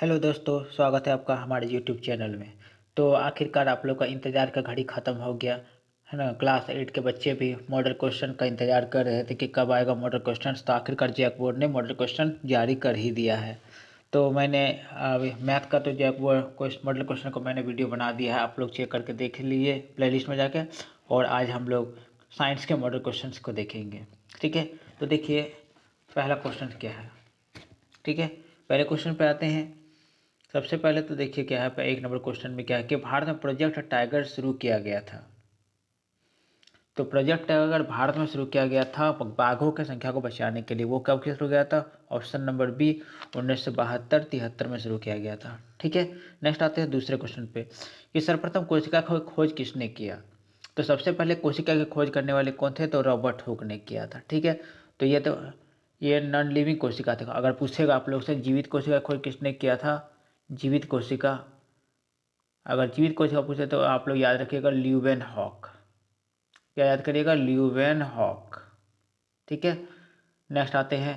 Hello दोस्तों, स्वागत है आपका हमारे यूट्यूब चैनल में। तो आखिरकार आप लोग का इंतज़ार का घड़ी ख़त्म हो गया, है ना। क्लास 8 के बच्चे भी मॉडल क्वेश्चन का इंतज़ार कर रहे थे कि कब आएगा मॉडल क्वेश्चन। तो आखिरकार जैक बोर्ड ने मॉडल क्वेश्चन जारी कर ही दिया है। तो मैंने अभी मैथ का तो जैक बोर्ड मॉडल क्वेश्चन को मैंने वीडियो बना दिया है, आप लोग चेक करके देख लीजिए प्लेलिस्ट में जाके। और आज हम लोग साइंस के मॉडल क्वेश्चन को देखेंगे, ठीक है। तो देखिए पहला क्वेश्चन क्या है, ठीक है। पहले क्वेश्चन पे आते हैं। सबसे पहले तो देखिए क्या है, एक नंबर क्वेश्चन में क्या है कि भारत में प्रोजेक्ट टाइगर शुरू किया गया था। तो प्रोजेक्ट टाइगर भारत में शुरू किया गया था बाघों की संख्या को बचाने के लिए। वो कब शुरू किया था? ऑप्शन नंबर बी 1972-73 में शुरू किया गया था, ठीक है। नेक्स्ट आते हैं दूसरे क्वेश्चन पे कि सर्वप्रथम कोशिका खोज किसने किया। तो सबसे पहले कोशिका की खोज करने वाले कौन थे? तो रॉबर्ट हुक ने किया था, ठीक है। तो ये नॉन लिविंग कोशिका था। अगर पूछेगा आप लोग से जीवित कोशिका खोज किसने किया था, जीवित कोशिका, अगर जीवित कोशिका पूछे तो आप लोग याद रखिएगा ल्यूवेन हॉक। क्या याद करिएगा? ल्यूवेन हॉक, ठीक है। नेक्स्ट आते हैं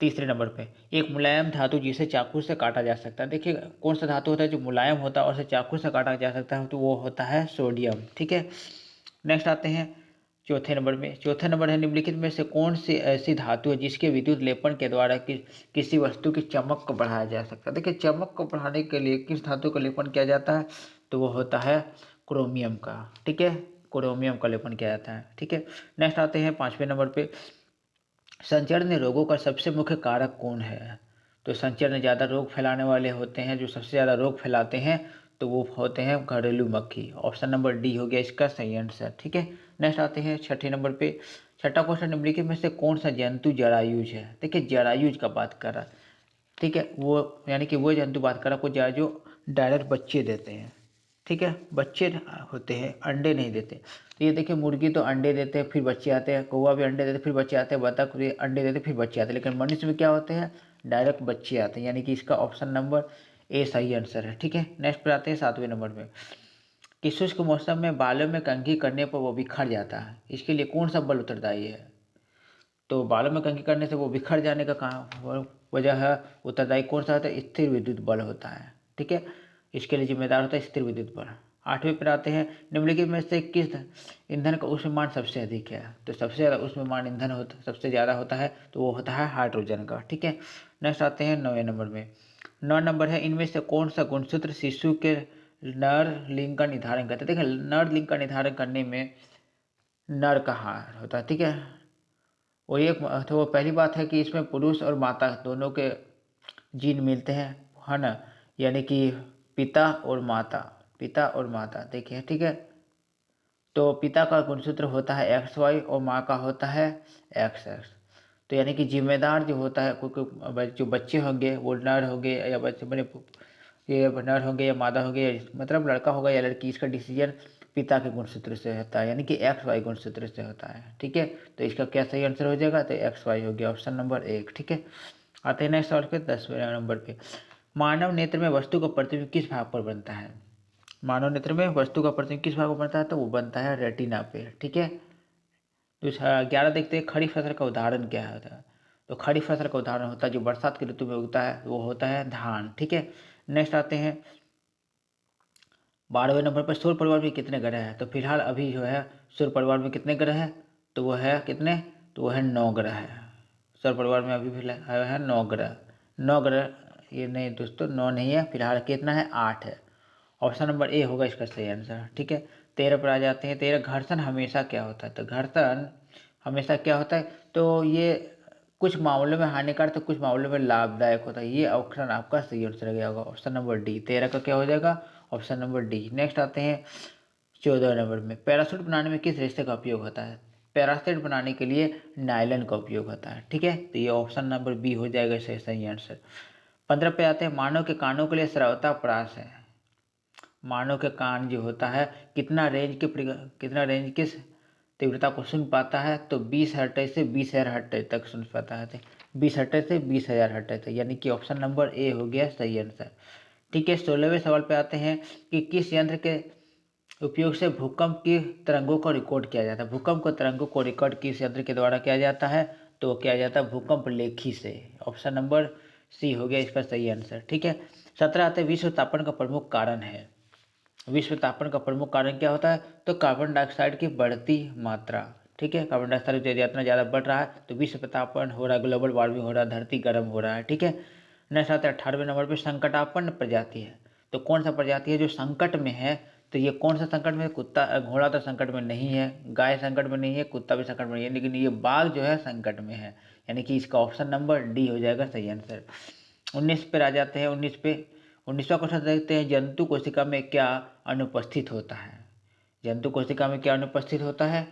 तीसरे नंबर पे, एक मुलायम धातु जिसे चाकू से काटा जा सकता है। देखिए कौन सा धातु होता है जो मुलायम होता है और उसे चाकू से काटा जा सकता है? तो वो होता है सोडियम, ठीक है। नेक्स्ट आते हैं चौथे नंबर में। चौथे नंबर है निम्नलिखित में से कौन सी ऐसी धातु है जिसके विद्युत लेपन के द्वारा किसी वस्तु की चमक को बढ़ाया जा सकता है। देखिए चमक को बढ़ाने के लिए किस धातु का लेपन किया जाता है? तो वो होता है क्रोमियम का, ठीक है। क्रोमियम का लेपन किया जाता है, ठीक है। नेक्स्ट आते हैं पाँचवें नंबर पे, संचरण रोगों का सबसे मुख्य कारक कौन है? तो संचरण ज़्यादा रोग फैलाने वाले होते हैं, जो सबसे ज़्यादा रोग फैलाते हैं तो वो होते हैं घरेलू मक्खी। ऑप्शन नंबर डी हो गया इसका सही आंसर, ठीक है। नेक्स्ट आते हैं छठे नंबर पे। छठा क्वेश्चन, निम्नलिखित में से कौन सा जंतु जरायुज है? देखिए जरायुज का बात कर रहा है, ठीक है। वो यानी कि वो जंतु बात कर रहा है जो डायरेक्ट बच्चे देते हैं, ठीक है। बच्चे होते हैं, अंडे नहीं देते। तो ये देखिए मुर्गी तो अंडे देते हैं फिर बच्चे आते हैं, कौवा भी अंडे देते फिर बच्चे आते हैं, बतख भी अंडे देते फिर बच्चे आते हैं, लेकिन मनुष्य में क्या होते हैं? डायरेक्ट बच्चे आते हैं, यानी कि इसका ऑप्शन नंबर ए सही आंसर है, ठीक है। नेक्स्ट पर आते हैं सातवें नंबर में कि शुष्क मौसम में बालों में कंघी करने पर वो बिखर जाता है, इसके लिए कौन सा बल उत्तरदायी है? तो बालों में कंघी करने से वो बिखर जाने का कहाँ वजह है? उत्तरदायी कौन सा होता है? स्थिर विद्युत बल होता है, ठीक है। इसके लिए जिम्मेदार होता है स्थिर विद्युत बल। आठवें पर आते हैं, निम्नलिखित में से किस ईंधन का ऊष्ममान सबसे अधिक है? तो सबसे ज़्यादा ऊष्ममान ईंधन होता सबसे ज़्यादा होता है तो वो होता है हाइड्रोजन का, ठीक है। नेक्स्ट आते हैं 9वें नंबर में। 9 नंबर है, इनमें से कौन सा गुणसूत्र शिशु के नर लिंग का निर्धारण करता है? देखिए नर लिंग का निर्धारण करने में नर का हार होता है, ठीक है। और एक तो वो पहली बात है कि इसमें पुरुष और माता दोनों के जीन मिलते हैं, है ना। यानी कि पिता और माता, पिता और माता देखिए, ठीक है। तो पिता का गुणसूत्र होता है XY और माँ का होता है XX। तो यानी कि जिम्मेदार जो होता है कोई जो बच्चे होंगे वो नर होंगे या बच्चे बने, ये नर होंगे या मादा होंगे, मतलब लड़का होगा या लड़की, इसका डिसीजन पिता के गुणसूत्र से होता है, यानी कि XY गुणसूत्र से होता है, ठीक है। तो इसका क्या सही आंसर हो जाएगा? तो XY हो गया ऑप्शन नंबर 1, ठीक है। आते हैं नेक्स्ट सवाल पे 10वें नंबर पे। मानव नेत्र में वस्तु का प्रतिबिंब किस भाग पर बनता है? मानव नेत्र में वस्तु का प्रतिबिंब किस भाग पर बनता है? तो वो बनता है रेटिना पे, ठीक है। तो 11 देखते हैं, खड़ी फसल का उदाहरण क्या होता है? तो खड़ी फसल का उदाहरण होता है जो बरसात की ऋतु में उगता है, वो होता है धान, ठीक है। नेक्स्ट आते हैं 12वें नंबर पर, सूर्य परिवार में कितने ग्रह हैं? तो फिलहाल अभी जो है सूर्य परिवार में कितने ग्रह हैं? तो वो है कितने? तो वो है 9 ग्रह है। सूर्य परिवार में अभी फिलहाल है 9 ग्रह। 9 ग्रह, ये नहीं दोस्तों 9 नहीं है, फिलहाल कितना है? 8 है। ऑप्शन नंबर ए होगा इसका सही आंसर, ठीक है। 13 पर आ जाते हैं। 13, घर्षण हमेशा क्या होता है? तो घर्षण हमेशा क्या होता है? तो ये कुछ मामलों में हानिकारक तो कुछ मामलों में लाभदायक होता है। ये ऑप्शन आपका सही आंसर हो गया होगा, ऑप्शन नंबर डी। 13 का क्या हो जाएगा? Option number D. नेक्स्ट आते हैं 14 नंबर में, पैराशूट बनाने में किस रेशे का उपयोग होता है? पैराशूट बनाने के लिए नायलन का उपयोग होता है, ठीक है। तो ये ऑप्शन नंबर बी हो जाएगा सही सही आंसर। 15 पे आते हैं, मानव के कानों के लिए श्राव्यता प्रास है। मानव के कान जो होता है कितना रेंज किस तीव्रता को सुन पाता है? तो 20 हर्ट्ज से 20,000 हर्ट्ज तक सुन पाता है। 20 हर्ट्ज से 20,000 हर्ट्ज तक, यानी कि ऑप्शन नंबर ए हो गया सही आंसर, ठीक है। 16वें सवाल पे आते हैं कि किस यंत्र के उपयोग से भूकंप की तरंगों को रिकॉर्ड किया जाता है? भूकंप के तरंगों को रिकॉर्ड किस यंत्र के द्वारा किया जाता है? तो किया जाता है भूकंप लेखी से। ऑप्शन नंबर सी हो गया इसका सही आंसर। ठीक है, 17 आते हैं विश्व तापन का प्रमुख कारण है। विश्व तापन का प्रमुख कारण क्या होता है? तो कार्बन डाइऑक्साइड की बढ़ती मात्रा। ठीक है, कार्बन डाइऑक्साइड जितना ज़्यादा बढ़ रहा है तो विश्व तापन हो रहा है, ग्लोबल वार्मिंग हो रहा है, धरती गर्म हो रहा है। ठीक है, नेक्स्ट आता है 18वें नंबर पे संकटापन्न प्रजाति है। तो कौन सा प्रजाति है जो संकट में है? तो ये कौन सा संकट में है? कुत्ता, घोड़ा तो संकट में नहीं है, गाय संकट में नहीं है, कुत्ता भी संकट में नहीं है, लेकिन ये बाघ जो है संकट में है, यानी कि इसका ऑप्शन नंबर डी हो जाएगा सही आंसर। 19 पे आ जाते हैं। 19 पे 19वां क्वेश्चन देखते हैं, जंतु कोशिका में क्या अनुपस्थित होता है? जंतु कोशिका में क्या अनुपस्थित होता है?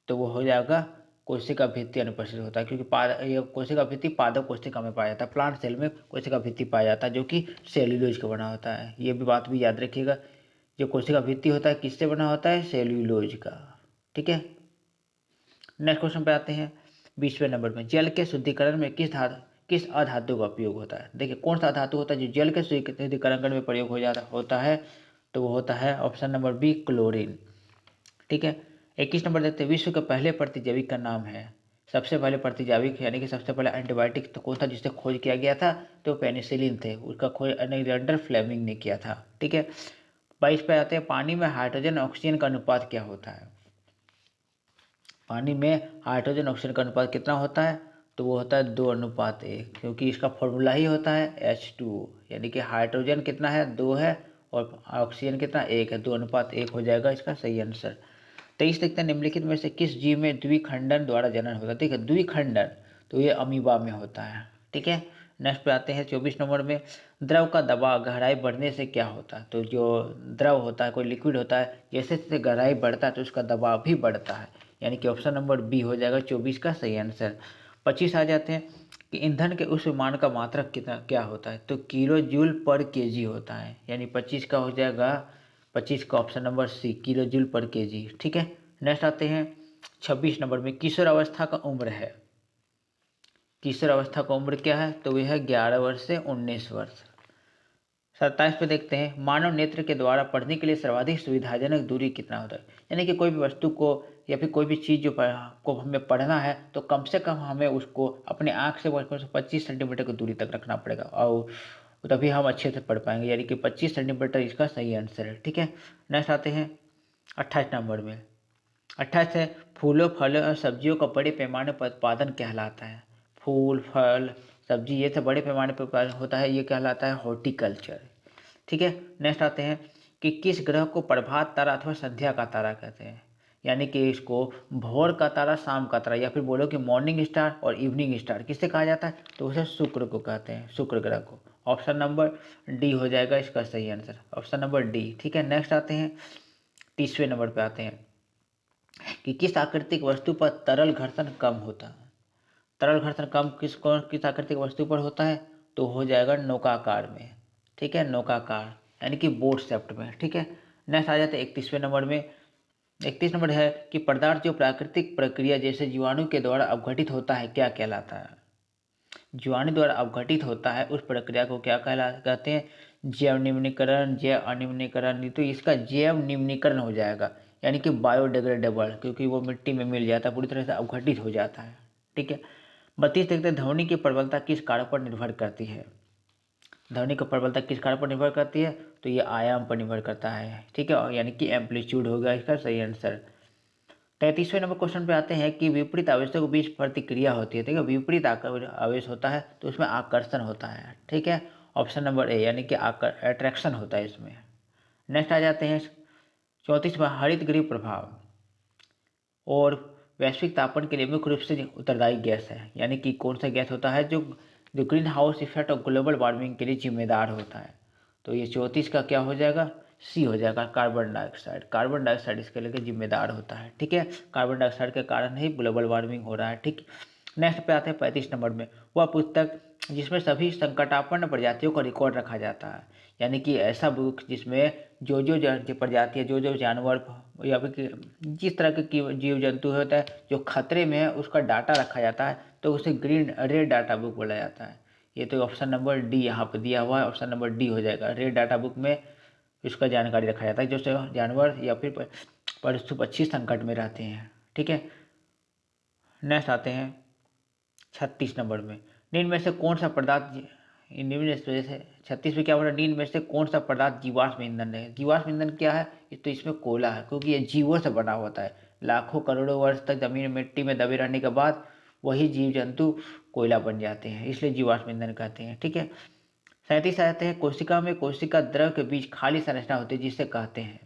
तो वो हो जाएगा कोशिका भित्ति अनुपस्थित होता है, क्योंकि ये कोशिका भित्ति पादप कोशिका में पाया जाता है, प्लांट सेल में कोशिका भित्ति पाया जाता है जो कि सेल्यूलोज का बना होता है। ये भी बात भी याद रखिएगा, जो कोशिका भित्ति होता है किससे बना होता है? सेल्यूलोज का। ठीक है, नेक्स्ट क्वेश्चन पे आते हैं। 20वें नंबर में जल के शुद्धिकरण में किस अधातु का उपयोग होता है? देखिए कौन सा धातु होता है जो जल के शुद्धिकरण में प्रयोग होता है? तो वो होता है ऑप्शन नंबर बी, क्लोरीन। ठीक है, 21 नंबर देखते हैं, विश्व के पहले प्रतिजैविक का नाम है। सबसे पहले प्रतिजैविक यानी कि सबसे पहले एंटीबायोटिक तो कौन था जिससे खोज किया गया था? तो पेनिसिलिन थे, उसका खोज अलेक्जेंडर फ्लेमिंग ने किया था। ठीक है, 22 पे आते हैं, पानी में हाइड्रोजन ऑक्सीजन का अनुपात क्या होता है? पानी में हाइड्रोजन ऑक्सीजन का अनुपात कितना होता है? तो वो होता है 2:1, क्योंकि इसका फॉर्मूला ही होता है H2O, यानी कि हाइड्रोजन कितना है? 2 है, और ऑक्सीजन कितना? 1 है, 2:1 हो जाएगा इसका सही आंसर। 23 देखते हैं, निम्नलिखित में से किस जीव में द्विखंडन द्वारा जनन होता है? ठीक है, द्विखंडन तो ये अमीबा में होता है। ठीक है, नेक्स्ट पे आते हैं 24 नंबर में, द्रव का दबाव गहराई बढ़ने से क्या होता है? तो जो द्रव होता है, कोई लिक्विड होता है, जैसे जैसे गहराई बढ़ता है तो उसका दबाव भी बढ़ता है, यानी कि ऑप्शन नंबर बी हो जाएगा 24 का सही आंसर। 25 आ जाते हैं कि ईंधन के उस मान का मात्रक कितना क्या होता है? तो किलो जूल पर केजी होता है, यानी 25 का हो जाएगा, 25 का option number C, kilo joule per kg. ठीक है, नेक्स्ट आते हैं 26 नंबर में, किशोर अवस्था का उम्र है। किशोर अवस्था का उम्र क्या है? तो वह है 11 वर्ष से 19 वर्ष। 27 पे देखते हैं, मानव नेत्र के द्वारा पढ़ने के लिए सर्वाधिक सुविधाजनक दूरी कितना होता है? यानी कि कोई भी वस्तु को या फिर कोई भी चीज़ जो को हमें पढ़ना है तो कम से कम हमें उसको अपने आँख से 25 सेंटीमीटर की दूरी तक रखना पड़ेगा, और तभी हम अच्छे से पढ़ पाएंगे, यानी कि 25 सेंटीमीटर इसका सही आंसर है। ठीक है, नेक्स्ट आते हैं 28 नंबर में। 28 है, फूलों फलों और सब्जियों का बड़े पैमाने पर उत्पादन कहलाता है। फूल फल सब्जी ये सब बड़े पैमाने पर उत्पादन होता है, ये कहलाता है हॉर्टिकल्चर। ठीक है, नेक्स्ट आते हैं कि किस ग्रह को प्रभात तारा अथवा संध्या का तारा कहते हैं? यानी कि इसको भोर का तारा, शाम का तारा, या फिर बोलो कि मॉर्निंग स्टार और इवनिंग स्टार किससे कहा जाता है? तो उसे शुक्र को कहते हैं, शुक्र ग्रह को। ऑप्शन नंबर डी हो जाएगा इसका सही आंसर, ऑप्शन नंबर डी। ठीक है, नेक्स्ट आते हैं 30वें नंबर पे आते हैं कि किस आकृतिक वस्तु पर तरल घर्षण कम होता है? तरल घर्षण कम किस आकृतिक वस्तु पर होता है? तो हो जाएगा नौकाकार में। ठीक है, नौकाकार यानी कि बोट शेप्ट में। ठीक है, नेक्स्ट आ जाते हैं 31वें नंबर में। 31 नंबर है कि पदार्थ जो प्राकृतिक प्रक्रिया जैसे जीवाणु के द्वारा अपघटित होता है क्या कहलाता है? जीवाणु द्वारा अपघटित होता है उस प्रक्रिया को क्या कहते हैं? जैव निम्नीकरण, जैव अनिम्नीकरण। तो इसका जैव निम्नीकरण हो जाएगा, यानी कि बायोडिग्रेडेबल, क्योंकि वो मिट्टी में मिल जाता है, पूरी तरह से अपघटित हो जाता है। ठीक है, 32 देखते हैं, ध्वनि की प्रबलता किस कारक पर निर्भर करती है? ध्वनि की प्रबलता किस कारक पर निर्भर करती है? तो ये आयाम पर निर्भर करता है। ठीक है, यानी कि एम्पलीट्यूड होगा इसका सही आंसर। 33वें नंबर क्वेश्चन पे आते हैं कि विपरीत आवेशों के बीच प्रतिक्रिया होती है। ठीक है, विपरीत आवेश होता है तो उसमें आकर्षण होता है। ठीक है, ऑप्शन नंबर ए, यानी कि अट्रैक्शन होता है इसमें। नेक्स्ट आ जाते हैं 34वां, हरित गृह प्रभाव और वैश्विक तापन के लिए मुख्य रूप से उत्तरदायी गैस है, यानी कि कौन सा गैस होता है जो जो ग्रीन हाउस इफेक्ट और ग्लोबल वार्मिंग के लिए जिम्मेदार होता है? तो ये 34 का क्या हो जाएगा? सी हो जाएगा, कार्बन डाइऑक्साइड। कार्बन डाइऑक्साइड इसके लिए जिम्मेदार होता है। ठीक है, कार्बन डाइऑक्साइड के कारण ही ग्लोबल वार्मिंग हो रहा है। ठीक, नेक्स्ट पे आते हैं 35 नंबर में, वह पुस्तक जिसमें सभी संकटापन्न प्रजातियों का रिकॉर्ड रखा जाता है, यानी कि ऐसा बुक जिसमें जो प्रजातियाँ, जो जानवर या फिर जिस तरह के जीव जंतु होता है जो खतरे में है उसका डाटा रखा जाता है, तो उसे ग्रीन रेड डाटा बुक बोला जाता है। ये तो ऑप्शन नंबर डी यहाँ पर दिया हुआ है, ऑप्शन नंबर डी हो जाएगा। रेड डाटा बुक में इसका जानकारी रखा जाता है जो जानवर या फिर पशु पक्षी संकट में रहते हैं। ठीक है, नेक्स्ट आते हैं 36 नंबर में, निम्न में से कौन सा पदार्थ निम्न में से 36 में क्या बोला, निम्न में से कौन सा पदार्थ जीवाश्म ईंधन है। जीवाश्म ईंधन क्या है, तो इसमें कोयला है, क्योंकि ये जीवों से बना होता है। लाखों करोड़ों वर्ष तक जमीन मिट्टी में दबे रहने के बाद वही जीव जंतु कोयला बन जाते हैं, इसलिए जीवाश्म ईंधन कहते हैं। ठीक है। 37 आते हैं, कोशिका में कोशिका द्रव के बीच खाली संरचना होती है जिसे कहते हैं,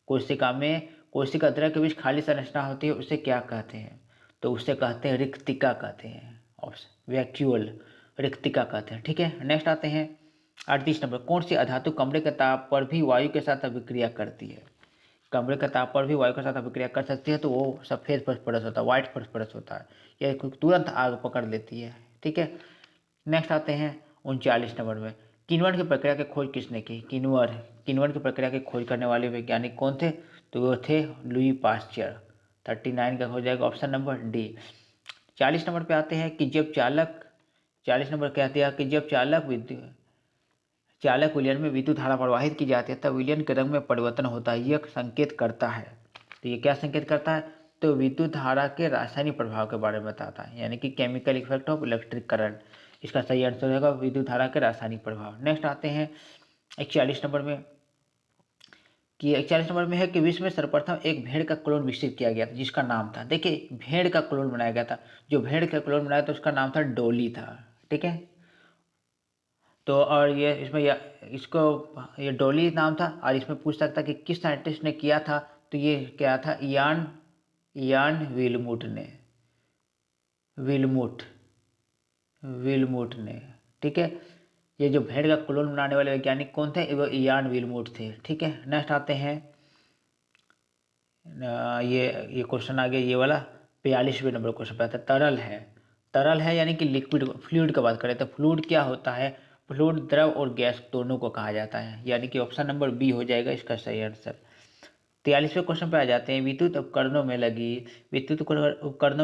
कोशिका में कोशिका द्रव के बीच खाली संरचना होती है उसे क्या कहते हैं, तो उसे कहते हैं रिक्तिका कहते हैं, ऑप्शन वैक्यूल, रिक्तिका कहते हैं। ठीक है। नेक्स्ट आते हैं 38 नंबर, कौन सी अधातु कमरे के ताप पर भी वायु के साथ अभिक्रिया करती है। कमरे के ताप पर भी वायु के साथ अभिक्रिया कर सकती है, तो वो सफ़ेद फॉस्फोरस होता है, व्हाइट फॉस्फोरस होता है, यह तुरंत आग पकड़ लेती है। ठीक है। नेक्स्ट आते हैं 39 नंबर में, किण्वन की प्रक्रिया की खोज किसने की। किण्वन की प्रक्रिया की खोज करने वाले वैज्ञानिक कौन थे, तो वो थे लुई पास्चर। 39 का हो जाएगा ऑप्शन नंबर डी। 40 नंबर पे आते हैं कि जब चालक 40 नंबर कहते हैं कि जब चालक विलयन में विद्युत धारा प्रवाहित की जाती है तब विलयन के रंग में परिवर्तन होता है, यह संकेत करता है। तो ये क्या संकेत करता है, तो विद्युत धारा के रासायनिक प्रभाव के बारे में बताता है, यानी कि chemical effect of electric current. इसका सही आंसर होगा विद्युत धारा के रासायनिक प्रभाव। नेक्स्ट आते हैं 41 नंबर में, कि 41 नंबर में है कि विश्व में सर्वप्रथम एक भेड़ का क्लोन विकसित किया गया था जिसका नाम था, देखिए भेड़ का क्लोन बनाया गया था, जो भेड़ का क्लोन बनाया था उसका नाम था डोली था। ठीक है। तो और ये इसमें इसको ये डॉली नाम था, और इसमें पूछ सकता कि किस साइंटिस्ट ने किया था, तो ये क्या था, इयान इयान विलमुट ने, विलमुट विलमुट ने। ठीक है। ये जो भेड़ का क्लोन बनाने वाले वैज्ञानिक कौन थे, वो इयान विलमुट थे। ठीक है। नेक्स्ट आते हैं ये क्वेश्चन आ गया ये वाला 42वें नंबर क्वेश्चन पे आता है, तरल है यानी कि लिक्विड फ्लूइड की बात करें तो फ्लूइड क्या होता है, फ्लूइड द्रव और गैस दोनों को कहा जाता है, यानी कि ऑप्शन नंबर बी हो जाएगा इसका सही आंसर। 43वें क्वेश्चन पे आ जाते हैं, विद्युत उपकरणों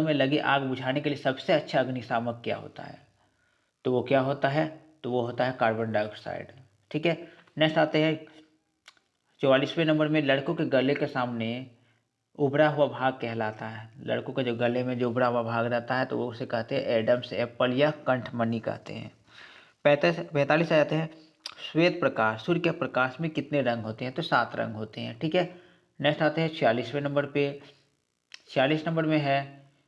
में लगी आग बुझाने के लिए सबसे अच्छा अग्निशामक क्या होता है, तो वो क्या होता है, तो वो होता है कार्बन डाइऑक्साइड। ठीक है। नेक्स्ट आते हैं 44वें नंबर में, लड़कों के गले के सामने उभरा हुआ भाग कहलाता है, लड़कों के जो गले में जो उभरा हुआ भाग रहता है तो वो उसे कहते हैं एडम्स एप्पल या कंठमणि कहते हैं। 45 आ जाते हैं, श्वेत प्रकाश, सूर्य के प्रकाश में कितने रंग होते हैं, तो 7 रंग होते हैं। ठीक है। नेक्स्ट आते हैं 46वें नंबर पे, 46 नंबर में है,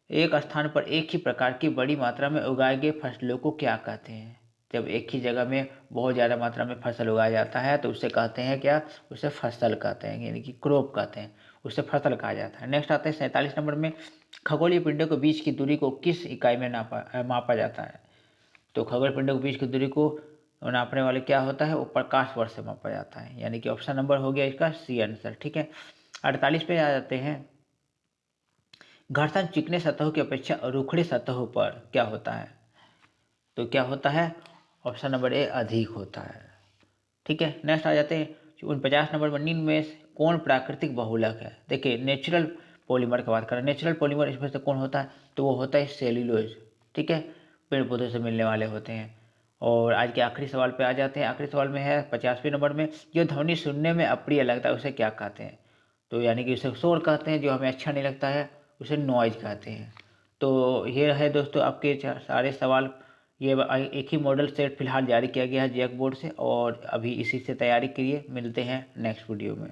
एक स्थान पर एक ही प्रकार की बड़ी मात्रा में उगाए गए फसलों को क्या कहते हैं। जब एक ही जगह में बहुत ज़्यादा मात्रा में फसल उगाया जाता है तो उसे कहते हैं क्या, उसे फसल कहते हैं, यानी कि क्रॉप कहते हैं, उसे फसल कहा जाता है। नेक्स्ट आते हैं 47 नंबर में, खगोलीय पिंडों के बीच की दूरी को किस इकाई में मापा जाता है, तो खगोलीय पिंडों के बीच की दूरी को नापने वाले क्या होता है, वो प्रकाश वर्ष से मापा जाता है, यानी कि ऑप्शन नंबर हो गया इसका सी आंसर। ठीक है। 48 पे आ जाते हैं, घर्षण चिकने सतहों की अपेक्षा रूखड़े सतहों पर क्या होता है, तो क्या होता है, ऑप्शन नंबर ए अधिक होता है। ठीक है। नेक्स्ट आ जाते हैं 49 नंबर में, निम्न में से कौन प्राकृतिक बहुलक है। देखिए नेचुरल पॉलीमर की बात करें, नेचुरल पॉलीमर इसमें से कौन होता है, तो वो होता है सेल्यूलोज। ठीक है। पेड़ पौधों से मिलने वाले होते हैं। और आज के आखिरी सवाल पे आ जाते हैं, आखिरी सवाल में है 50वें नंबर में, जो ध्वनि सुनने में अप्रिय लगता है उसे क्या कहते हैं, तो यानी कि उसे शोर कहते हैं, जो हमें अच्छा नहीं लगता है उसे नॉइज कहते हैं। तो ये है दोस्तों आपके सारे सवाल, ये एक ही मॉडल सेट फिलहाल जारी किया गया है जैक बोर्ड से, और अभी इसी से तैयारी करिए, मिलते हैं नेक्स्ट वीडियो में।